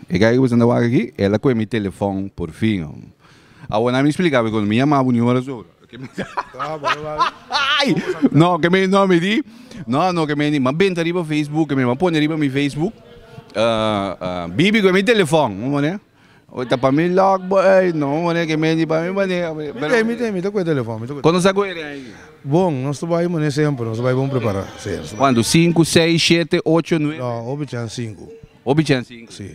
e ga usando aqui, ela com meu telefone por fim. A ona me explicava quando me chamava uma hora sobre. Não, que me não me di. Não, que me di, mas bem arriba Facebook, que me põe arriba meu Facebook. Bibi com meu telefone, não é? Ota para mim logo, não, né, que me di para mim, Me com o telefone. Quando você agora aí? Bom, nós trabalhamos sempre, nós vamos preparar. Quando? 5, 6, 7, 8, 9? Não, obichan 5. Obichan 5? Sim.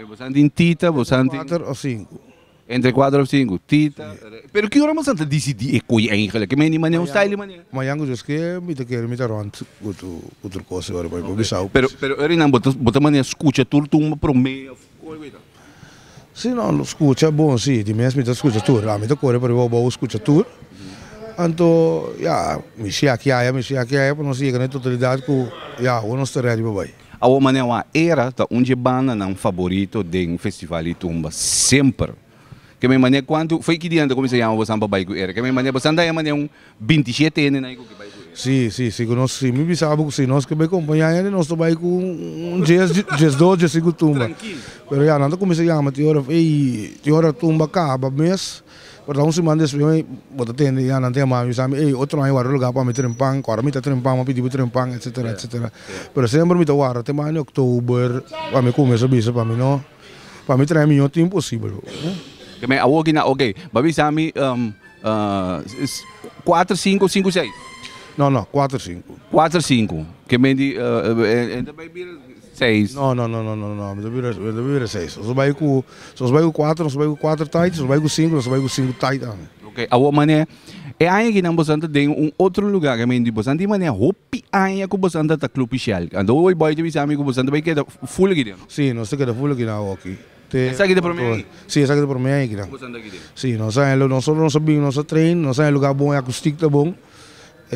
Você tem tita, você tem... 4 ou 5. Entre 4 ou 5, tita. Pero que hora você decidir escolher eigenlijk? Que me maneira um style maneira. Mas eu acho que me tá rond outra coisa agora para o Pero ele não bota maneira escuta tudo uma promessa. Sim, não, escuta bom, sim, de mesmo me escuta tudo. A mim tá corre para o escuta tudo. Então, ja, me se aqui para nós chegar na totalidade com, ja, o nosso terreno vai. A maneira era tá onde banda não favorito de um festival de tumba sempre. Que me maneira quando foi que dia comecei a usar para bairro era que me maneira você anda maneira 27 anos aí que bairro. Sim, nós sim, me pensava que nós que vai acompanhar ele nós vai com dias 2 dias 5 tumba. Pero já não comecei a mas tem hora tumba acaba mês. Portanto, se manda isso, bota tende já não tem mais, sabe? Outro aí vai lugar para meter em pão, agora me tá trempão, me pedir trempão, etc, etc. Pero sempre me tá guarda, tem mais em outubro, para me começar a para mim não, para me trazer melhor tempo possível. Que me awo gina okay, babi sami 4, 5, 5, 6. Não, 4, 5. 4, 5. Que me di ainda vai vir 6. Não, me vira 6. Só vai com 4, nós vai com 4 tight, nós vai com 5, nós vai com 5 tight. Ok, awo mané é aí que não bastante tem outro lugar que me di bastante mané hopi aí que bastante tá clube social. Ando oi boy de sami que bastante vai que full aqui. Sim, nós queda full aqui na aqui. Essa aqui é para mim? Sim, essa aqui é para mim aqui. Sim, nós sabemos, nós treino, nós sabemos lugar bom, acústico tá bom.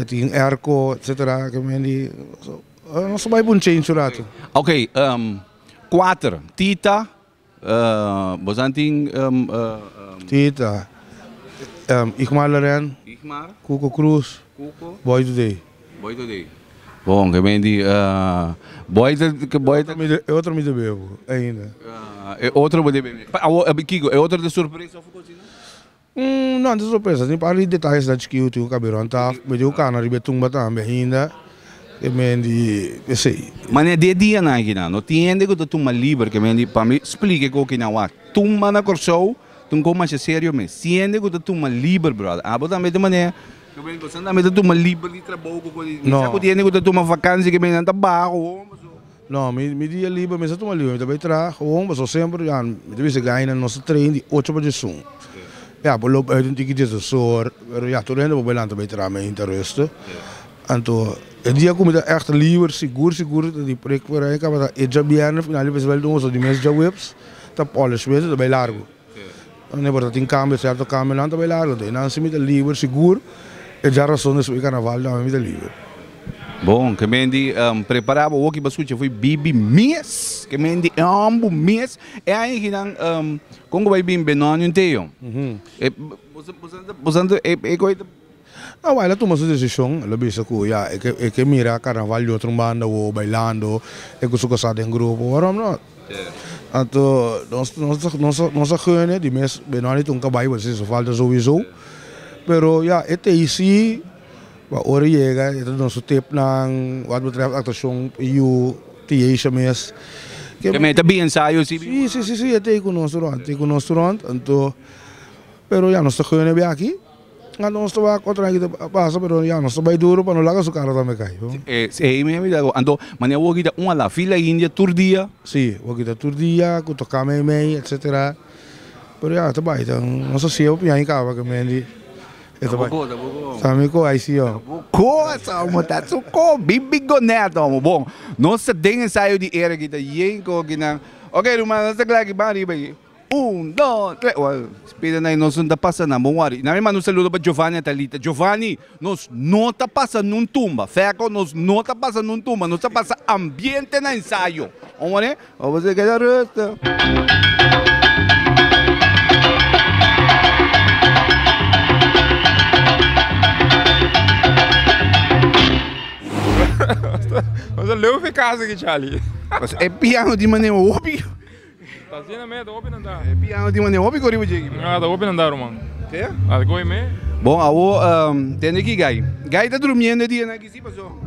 Tem arco, etc. Que me di, nós vai bom change rato. Ok, 4, Tita, bastante Tita, Ikmar Laren, Cuco Cruz, Boy Today. Bom, que me di, boy é outro me bebo ainda. É outro me bebo. Kiko, é outro de surpresa não, de surpresa, tem para detalhes da que eu tenho cabelo, tá? Me deu cana ribe tumba também ainda. Que me di, sei. Mas é de dia na aqui não tem que tu uma livre que me di para me explique o que não há. Tumba na corso, tu como mais sério me. Siende que tu uma livre, brother. Ah, botar me de maneira que me você anda me tu uma livre de trabalho com não que tiene que tu uma vacância que me anda barro. Não, me dia livre, mas eu tô ali, eu também trago, mas eu sempre já, me deve ser ganhar nosso treino de 8 para 10. Ja, we lopen uit een tikje te soort. Ja, toen hebben we bij land beter aan mijn interesse. En toen, die komen er echt liever, seguro, die prik voor ik heb dat iets binnen, finale best wel doen, zo die mensen webs, dat alles weten, dat bij largo. En dan wordt dat in kamer, certo kamer land bij largo. En dan ze met liever, seguro, en já razão is we carnaval dan met liever. Bom, que me di preparava o que bascucha foi bibi mês, que me di ambo mês, é aí que não como vai bem benano inteiro. Você é coisa. Não, ela toma sua decisão, ela pensa que já é que mira carnaval de outro banda ou bailando, é que você gosta em grupo, waarom não? Então, nós gunnen die mês benano toen kabay, want ze falta sowieso. Pero ja, het is zie. Maar ori chega, het is onze tip nang wat betreft actuação e o theater mês. Que me também ensaio sim. Sim, até com nosso rond, então, pero já nós estamos bem aqui. Nós estamos contra aqui passa, pero já nós estamos bem duro para não largar o carro também cai. Me amigo, então, mas eu vou aqui uma lá fila índia tur dia. Sim, vou aqui tur dia, com tocar meio, etc. Pero já tá bem, então nós só se eu pinhar em casa que me Sabe qual é isso? Coisa, tá só bibigo neto, bom. Nós tem ensaio de era que tá yenko que não. Ok, mas nós tá aqui bari bem. 1, 2, 3. Espera aí, nós não tá passando na memória. Na mesma, nós saludo para Giovanni Talita. Giovanni, nós não tá passando num tumba. Feco, nós não tá passando num tumba. Nós tá passando ambiente na ensaio. Vamos ver? Vamos ver que é a resta. Mas eu levo em casa aqui, Charlie. É piano de maneira óbvia. Tá sendo mesmo, tá open andar. Piano di mane obi kori bujegi. Ah, tá open andar, mano. É? Ah, goi me? Bom, awo tem aqui gai. Gai tá dormindo dia na que se passou.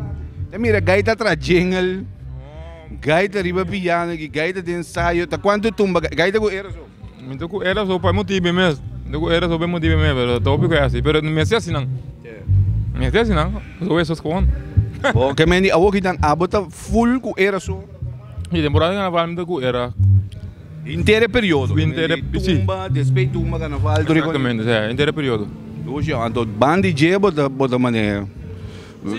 Mira, gai tá trajengel. Gai tá riba piano aqui, gai tá de ensaio. Tá quanto tumba? Gai tá com era só. Me tocou era só para motivo mesmo. Tocou era só para motivo mesmo, pero tá open assim, pero não me sei assim não. Me sei assim não. Só essas coisas. Bom, que meni awo kita abota full com era só. E temporada carnaval me tocou era. Inteiro período. Inteiro, tumba, despeito tumba carnaval. Exatamente, é, inteiro período. Hoje, ando bandi je bota mané.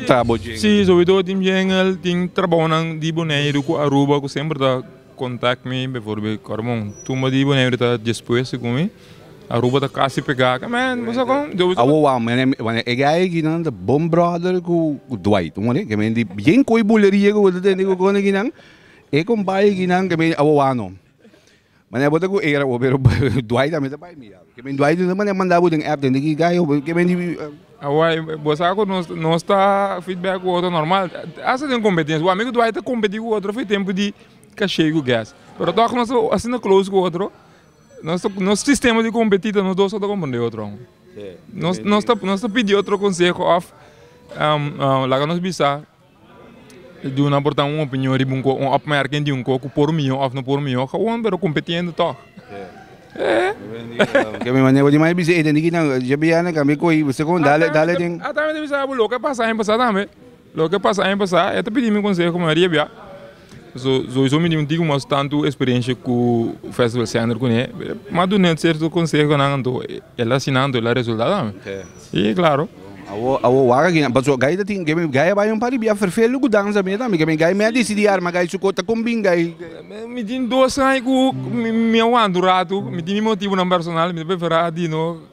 Tá bojeng. Sim, so itu tim jengel, tim trabalham di Bonaire com Aruba, que sempre tá contact me, bijvoorbeeld, Carmon, tumba di Bonaire tá depois comigo. Aruba tá quase pegar, man, você como? Awo wa, mané egai ginan the Bom Brother ku Dwight, mané, que men di bien koi buleria ku de ni ko na ginan. E com bai ginan que men awo wa no. Mané bota ku era o pero Dwight também tá bai mi. Que men Dwight não mané mandava den app den que gai, que men di Awai, você não está feedback com o outro normal. Essa tem competência. O amigo do vai ter competir com o outro foi tempo de cachê com o gás. Pero toca nós assim close com o outro. Nosso sistema de competir nós dois só tá compreender outro. Nós tá pedir outro conselho off. Lá que nós bisa de uma portar uma opinião de um off maior que de um coco por mim off não por mim. Gewoon pero competindo to. Kami mané di mai bisa eden kita jabiana kami koi você com dale tem. Ah, também deve saber o que passa em passar também. O que passa em passar, eu te pedi meu conselho como Maria Bia. So me digo mas tanto experiência com o festival Sandro com ele, mas do nem certo conselho com ando, ela assinando ela resultado. E claro. Awo waga gina, baso gaya ting kami gaya ba yung pari biya ferfelo ko dansa mi tami kami gaya me decidi arma gaya suko ta kumbing gaya. Me din 2 anos com me aguando rato, me din motivo não personal, me prefere a dino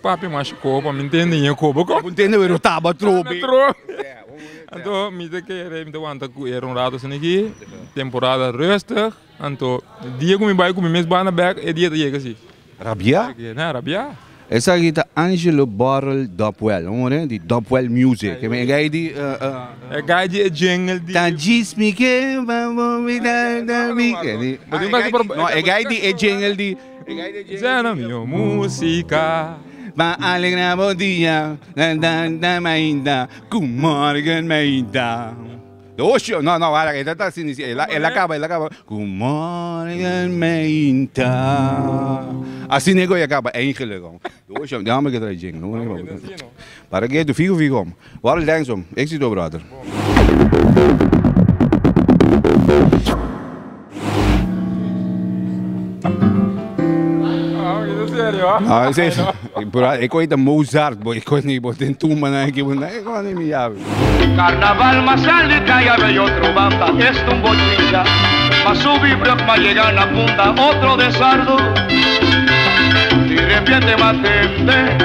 papi mais copa, me entende em copa. Entende o taba trobe. Então me de que me aguanta com era rato assim aqui, temporada rustig, então dia que me vai com me mesmo bana back é dia de chega assim. Rabia? Não, rabia. Essa kita Angelo Barrel Dopwell, hoor die Dopwell Music. Kami gaya di gaya di jingle di. Tajis mi ke vamo mi da mi. No, gaya di jingle di. Zena mio música. Ma alegra bom dia, da mainda, good morning mainda. Oxe, não, olha, ele tá assim, ele acaba. Good morning mainda. Assim nego e acaba, eigenlijk. Oxe, daar moet ik het erin zingen. Para que tu fico. Waarom denk je? Ik zie het, brother. Ah, sim. Ik weet een Mozart, boy. Ik weet niet, boy. Den tumba na aqui, boy. Ik weet niet meer. Carnaval más sale cae a otro bamba, es un bochincha, mas subir más llega a la punta, otro de sardo, y repite más gente.